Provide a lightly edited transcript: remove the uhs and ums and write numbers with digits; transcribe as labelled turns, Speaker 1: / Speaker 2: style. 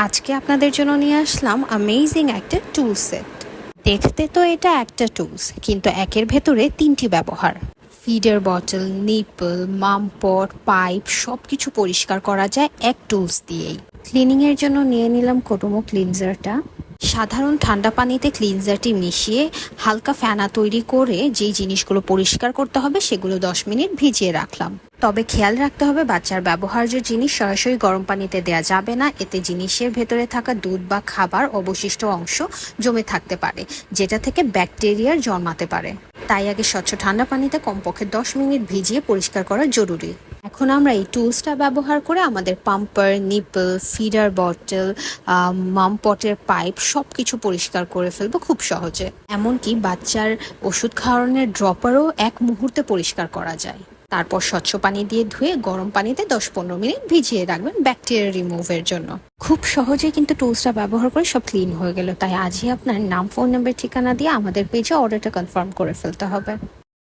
Speaker 1: আজকে আপনাদের জন্য নিয়ে আসলাম অ্যামেজিং একটা টুল সেট। দেখতে তো এটা একটা টুলস, কিন্তু একের ভেতরে তিনটি ব্যবহার। ফিডার বটল, নিপল, মামপট, পাইপ সবকিছু পরিষ্কার করা যায় এক টুলস দিয়েই। ক্লিনিং এর জন্য নিয়ে নিলাম কোটোমো ক্লিনজারটা। সাধারণ ঠান্ডা পানিতে ক্লিনজারটি মিশিয়ে হালকা ফেনা তৈরি করে যেই জিনিসগুলো পরিষ্কার করতে হবে সেগুলো 10 মিনিট ভিজিয়ে রাখলাম। তবে খেয়াল রাখতে হবে বাচ্চার ব্যবহার্য জিনিস সরাসরি গরম পানিতে দেওয়া যাবে না, এতে জিনিসের ভেতরে থাকা দুধ বা খাবার অবশিষ্ট অংশ জমে থাকতে পারে, যেটা থেকে ব্যাকটেরিয়ার জন্মাতে পারে। তাই আগে স্বচ্ছ ঠান্ডা পানিতে কমপক্ষে 10 মিনিট ভিজিয়ে পরিষ্কার করা জরুরি। এখন আমরা এই টুলসটা ব্যবহার করে আমাদের পাম্পার, নিপল, ফিডার বটল, মামপটের পাইপ সবকিছু পরিষ্কার করে ফেলবো খুব সহজে। এমনকি বাচ্চার ওষুধ খাওয়ানোর ড্রপারও এক মুহূর্তে পরিষ্কার করা যায়। তারপর স্বচ্ছ পানি দিয়ে ধুয়ে গরম পানিতে 10-15 মিনিট ভিজিয়ে রাখবেন ব্যাকটেরিয়া রিমুভের জন্য। খুব সহজেই কিন্তু টুলসটা ব্যবহার করে সব ক্লিন হয়ে গেল। তাই আজই আপনার নাম, ফোন নাম্বার, ঠিকানা দিয়ে আমাদের পেজে অর্ডারটা কনফার্ম করে ফেলতে হবে।